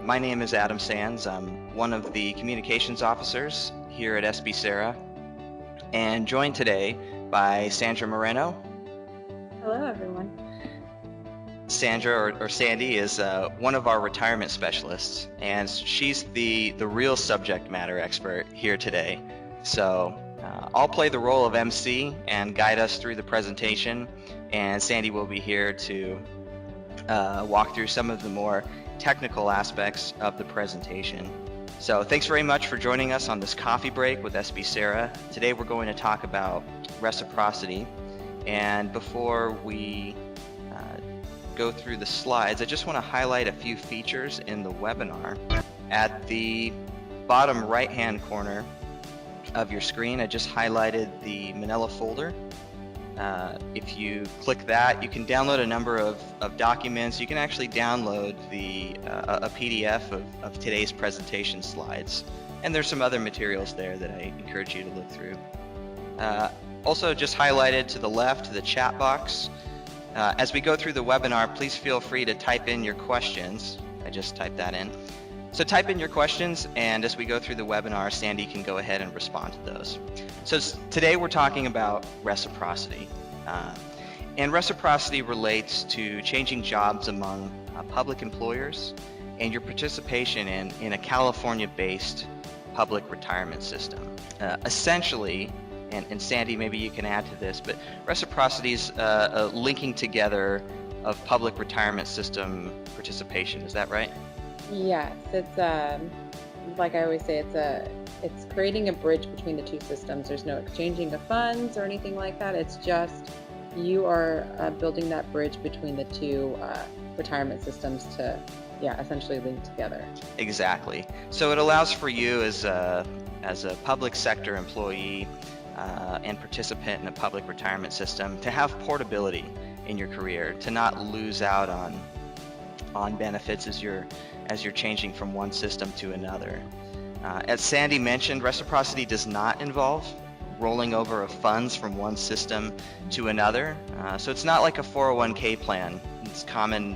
My name is Adam Sands. I'm one of the communications officers here at SBCERA, and joined today by Sandra Moreno. Hello, everyone. Sandra, or Sandy, is one of our retirement specialists, and she's the real subject matter expert here today. So I'll play the role of MC and guide us through the presentation, and Sandy will be here to walk through some of the more technical aspects of the presentation. So thanks very much for joining us on this coffee break with SBCERA. Today we're going to talk about reciprocity, and before we go through the slides, I just want to highlight a few features in the webinar. At the bottom right hand corner of your screen, I just highlighted the Manila folder. If you click that, you can download a number of documents. You can actually download a PDF of today's presentation slides. And there's some other materials there that I encourage you to look through. Also, just highlighted to the left, the chat box. As we go through the webinar, please feel free to type in your questions. I just typed that in. So type in your questions, and as we go through the webinar, Sandy can go ahead and respond to those. So today we're talking about reciprocity. And reciprocity relates to changing jobs among public employers and your participation in a California-based public retirement system. Essentially, and Sandy, maybe you can add to this, but reciprocity is a linking together of public retirement system participation. Is that right? Yes, it's like I always say, it's creating a bridge between the two systems. There's no exchanging of funds or anything like that. It's just you are building that bridge between the two retirement systems to, essentially link together. Exactly. So it allows for you as a public sector employee and participant in a public retirement system to have portability in your career, to not lose out on benefits as you're changing from one system to another. As Sandy mentioned, reciprocity does not involve rolling over of funds from one system to another. So it's not like a 401k plan. It's common,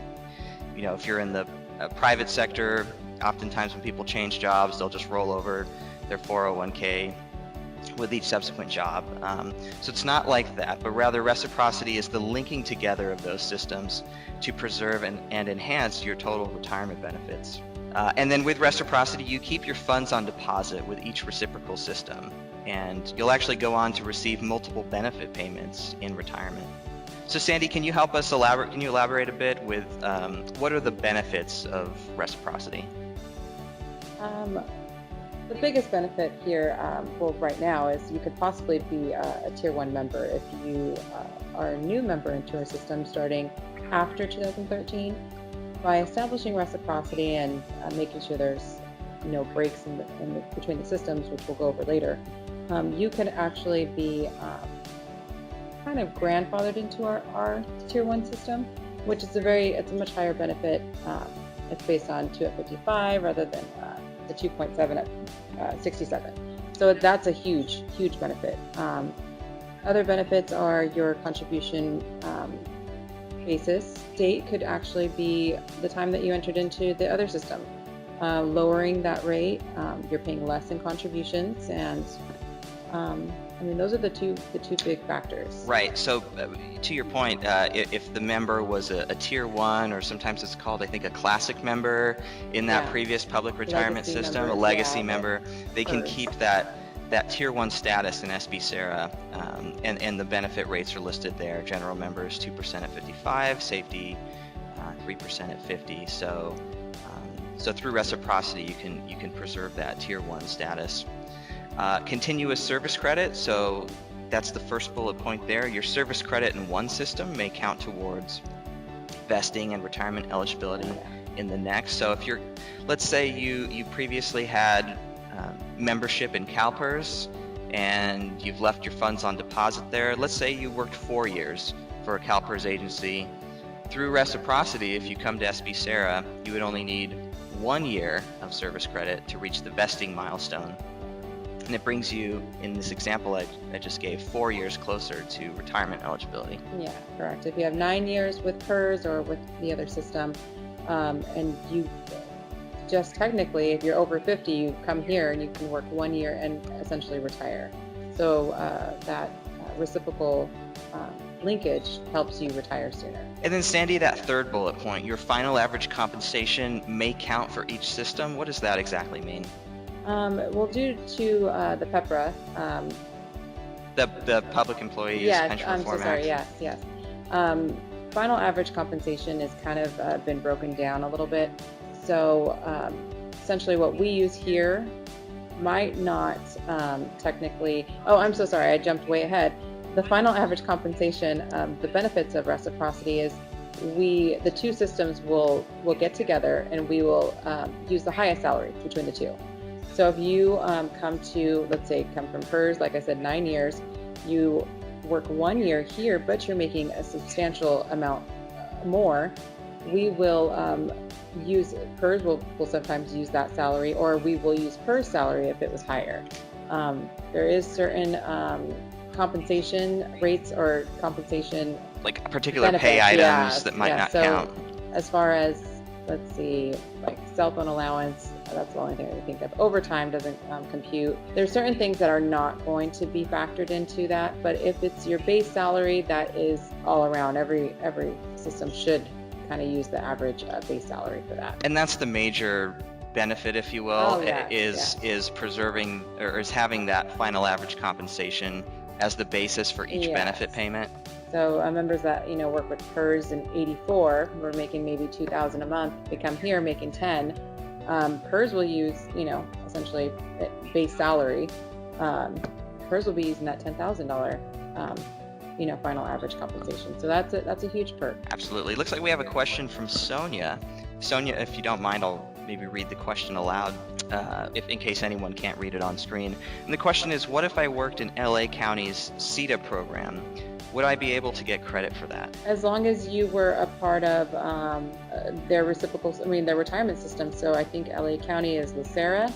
if you're in the private sector, oftentimes when people change jobs, they'll just roll over their 401k with each subsequent job. So it's not like that, but rather reciprocity is the linking together of those systems to preserve and enhance your total retirement benefits. And then with reciprocity, you keep your funds on deposit with each reciprocal system, and you'll actually go on to receive multiple benefit payments in retirement. So Sandy, can you help us elaborate? Can you elaborate a bit with what are the benefits of reciprocity? The biggest benefit here, right now, is you could possibly be a Tier 1 member if you are a new member into our system starting after 2013. By establishing reciprocity and making sure there's no breaks between the systems, which we'll go over later, you can actually be kind of grandfathered into our Tier 1 system, which is it's a much higher benefit. It's based on 2 at 55 rather than the 2.7 at 67. So that's a huge benefit. Other benefits are your contribution basis date could actually be the time that you entered into the other system. Lowering that rate, you're paying less in contributions, and those are the two big factors. Right. So to your point, if the member was a Tier 1, or sometimes it's called, I think, a classic member in that previous public retirement system, a legacy member, they can keep that Tier 1 status in SBCERA, and the benefit rates are listed there. General members 2% at 55, safety 3% at 50. So through reciprocity, you can preserve that Tier 1 status. Continuous service credit, so that's the first bullet point there. Your service credit in one system may count towards vesting and retirement eligibility in the next. So if let's say you previously had membership in CalPERS and you've left your funds on deposit there. Let's say you worked 4 years for a CalPERS agency. Through reciprocity, if you come to SBCERA, you would only need 1 year of service credit to reach the vesting milestone. And it brings you, in this example I just gave, 4 years closer to retirement eligibility. Yeah, correct. If you have 9 years with PERS or with the other system, and you just technically, if you're over 50, you come here and you can work 1 year and essentially retire. So that reciprocal linkage helps you retire sooner. And then Sandy, that third bullet point, your final average compensation may count for each system. What does that exactly mean? Well, due to the PEPRA, the Public Employees Pension Reform Act. Yes. Final average compensation has kind of been broken down a little bit. So essentially what we use here might not technically, oh, I'm so sorry, I jumped way ahead. The final average compensation, the benefits of reciprocity is the two systems will get together and we will use the highest salary between the two. So if you let's say come from PERS, like I said, 9 years, you work 1 year here, but you're making a substantial amount more, we will use PERS, we'll sometimes use that salary, or we will use PERS salary if it was higher. There is certain compensation rates or compensation like particular benefits, pay items that might not count. As far as, let's see, like cell phone allowance, that's the only thing I can think of. Overtime doesn't compute. There's certain things that are not going to be factored into that, but if it's your base salary, that is all around. Every system should kind of use the average base salary for that. And that's the major benefit, if you will, yes. is preserving or is having that final average compensation as the basis for each benefit payment. So members that work with PERS in '84 were making maybe $2,000 a month. They come here making 10. PERS will use essentially base salary. PERS will be using that $10,000 final average compensation. So that's a huge perk. Absolutely. Looks like we have a question from Sonia. Sonia, if you don't mind, I'll maybe read the question aloud in case anyone can't read it on screen. And the question is, what if I worked in LA County's SETA program? Would I be able to get credit for that? As long as you were a part of their retirement system. So I think LA County is SBCERA.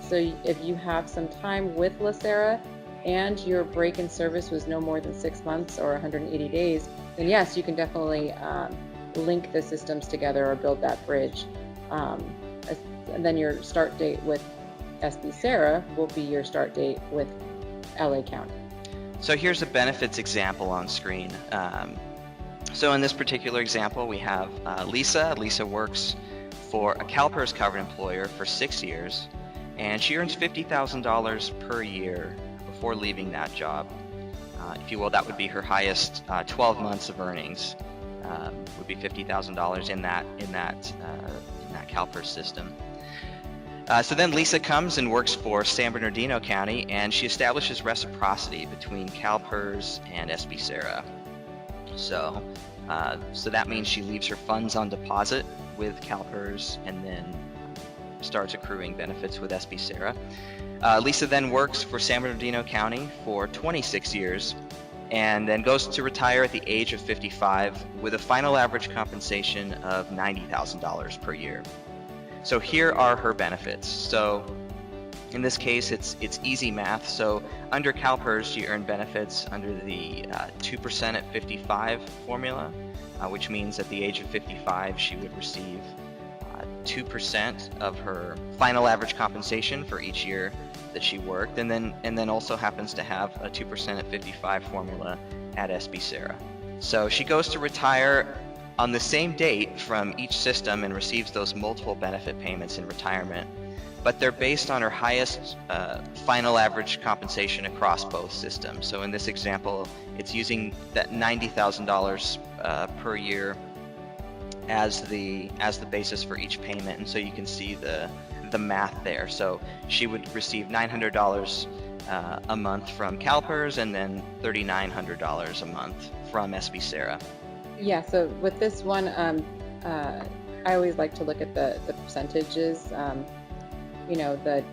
So if you have some time with SBCERA and your break in service was no more than 6 months or 180 days, then yes, you can definitely link the systems together or build that bridge. And then your start date with SBCERA will be your start date with LA County. So here's a benefits example on screen. So in this particular example, we have Lisa. Lisa works for a CalPERS covered employer for 6 years, and she earns $50,000 per year before leaving that job. If you will, that would be her highest 12 months of earnings. Would be $50,000 in that CalPERS system. So then Lisa comes and works for San Bernardino County, and she establishes reciprocity between CalPERS and SBCERA. So that means she leaves her funds on deposit with CalPERS and then starts accruing benefits with SBCERA. Lisa then works for San Bernardino County for 26 years and then goes to retire at the age of 55 with a final average compensation of $90,000 per year. So here are her benefits. So in this case, it's easy math. So under CalPERS, she earned benefits under the 2% at 55 formula, which means at the age of 55, she would receive 2% of her final average compensation for each year that she worked, and then also happens to have a 2% at 55 formula at SBCERA. So she goes to retire on the same date from each system and receives those multiple benefit payments in retirement, but they're based on her highest final average compensation across both systems. So in this example, it's using that $90,000 per year as the basis for each payment, and so you can see the math there. So she would receive $900 a month from CalPERS and then $3,900 a month from SBCERA. Yeah, so with this one, I always like to look at the percentages. The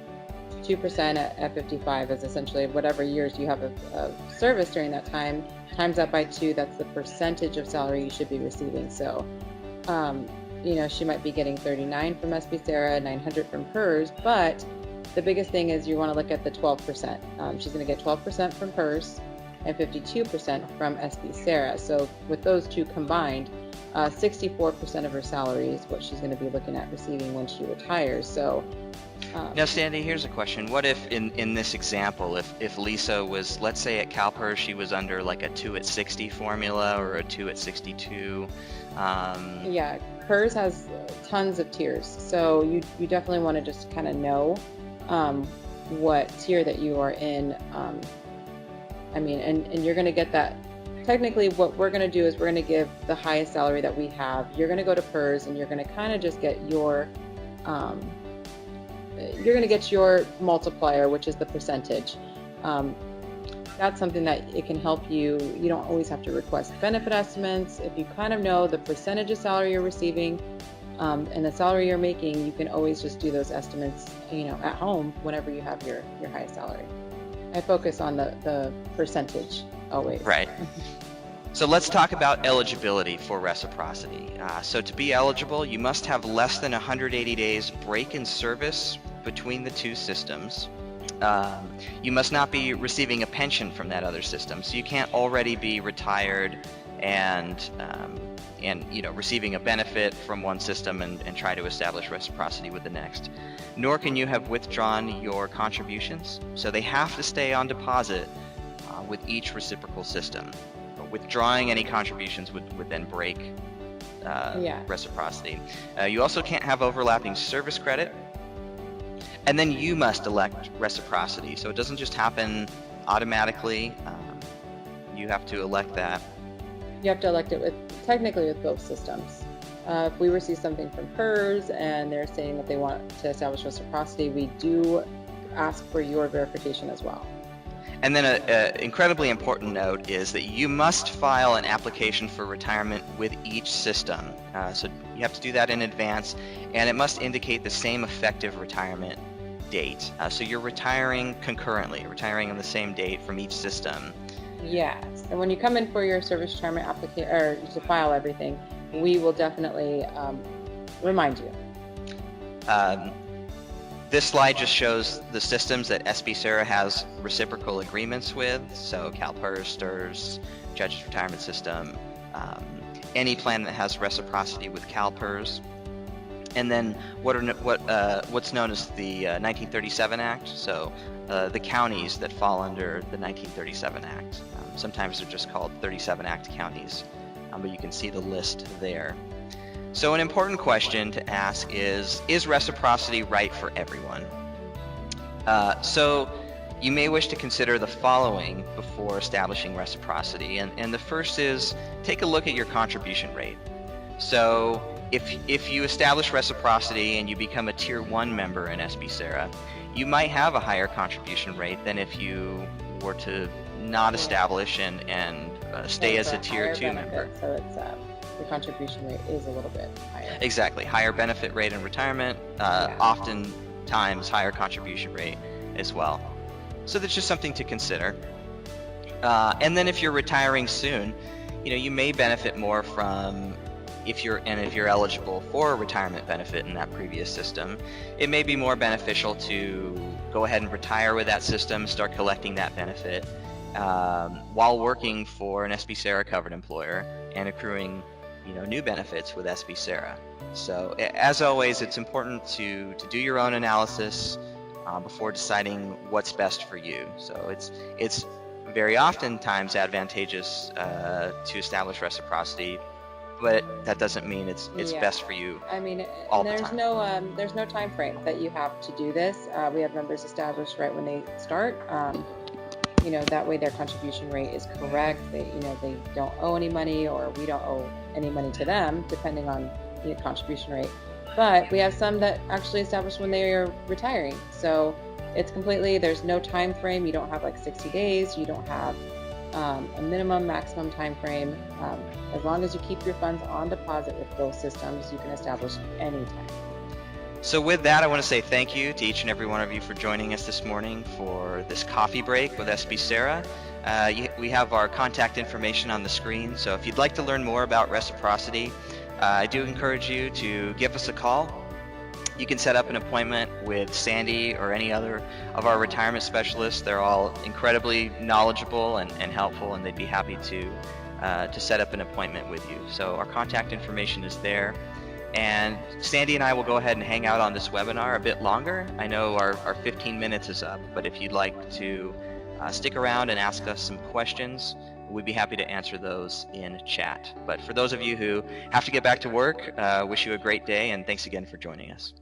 2% at 55 is essentially whatever years you have of service during that time, times that by 2, that's the percentage of salary you should be receiving. So, she might be getting 39 from SBCERA, 900 from PERS, but the biggest thing is you want to look at the 12%. She's going to get 12% from PERS and 52% from SBCERA. So with those two combined, 64% of her salary is what she's going to be looking at receiving when she retires. So now, Sandy, here's a question. What if in this example, if Lisa was, let's say at CalPERS, she was under like a 2 at 60 formula or a 2 at 62? Yeah, PERS has tons of tiers. So you definitely want to just kind of know what tier that you are in. I mean, and you're going to get that. Technically, what we're going to do is we're going to give the highest salary that we have. You're going to go to PERS and you're going to kind of just get your multiplier, which is the percentage. That's something that it can help you. You don't always have to request benefit estimates. If you kind of know the percentage of salary you're receiving and the salary you're making, you can always just do those estimates, at home whenever you have your highest salary. I focus on the percentage always. Right. So let's talk about eligibility for reciprocity. So to be eligible, you must have less than 180 days break in service between the two systems. You must not be receiving a pension from that other system. So you can't already be retired and receiving a benefit from one system and try to establish reciprocity with the next. Nor can you have withdrawn your contributions. So they have to stay on deposit with each reciprocal system. Withdrawing any contributions would then break reciprocity. You also can't have overlapping service credit. And then you must elect reciprocity. So it doesn't just happen automatically. You have to elect that. You have to elect it technically with both systems. If we receive something from PERS and they're saying that they want to establish reciprocity, we do ask for your verification as well. And then an incredibly important note is that you must file an application for retirement with each system. So you have to do that in advance, and it must indicate the same effective retirement date. So you're retiring concurrently, retiring on the same date from each system. Yes, and when you come in for your service retirement application, or to file everything, we will definitely remind you. This slide just shows the systems that SBCERA has reciprocal agreements with. So CalPERS, STRS, Judges Retirement System, any plan that has reciprocity with CalPERS. And then what's known as the 1937 Act. So the counties that fall under the 1937 Act. Sometimes they're just called 37 Act counties, but you can see the list there. So an important question to ask is reciprocity right for everyone? So you may wish to consider the following before establishing reciprocity. And the first is take a look at your contribution rate. So if you establish reciprocity and you become a Tier 1 member in SBCERA, you might have a higher contribution rate than if you were to not establish and stay as a Tier 2 member. So it's the contribution rate is a little bit higher. Exactly. Higher benefit rate in retirement, oftentimes higher contribution rate as well. So that's just something to consider. And then if you're retiring soon, you may benefit more from if you're eligible for a retirement benefit in that previous system. It may be more beneficial to go ahead and retire with that system, start collecting that benefit while working for an SBCERA covered employer and accruing new benefits with SBCERA. So as always, it's important to do your own analysis before deciding what's best for you. So it's very oftentimes advantageous to establish reciprocity, but that doesn't mean it's best for you. I mean, all there's the time. there's no time frame that you have to do this. We have members established right when they start. That way their contribution rate is correct. They don't owe any money, or we don't owe any money to them, depending on the contribution rate. But we have some that actually established when they are retiring. So it's completely, there's no time frame. You don't have like 60 days. You don't have a minimum, maximum time frame. As long as you keep your funds on deposit with both systems, you can establish anytime. So with that, I want to say thank you to each and every one of you for joining us this morning for this coffee break with SBCERA. We have our contact information on the screen, so if you'd like to learn more about reciprocity, I do encourage you to give us a call. You can set up an appointment with Sandy or any other of our retirement specialists. They're all incredibly knowledgeable and helpful, and they'd be happy to to set up an appointment with you. So our contact information is there. And Sandy and I will go ahead and hang out on this webinar a bit longer. I know our 15 minutes is up, but if you'd like to stick around and ask us some questions, we'd be happy to answer those in chat. But for those of you who have to get back to work, wish you a great day, and thanks again for joining us.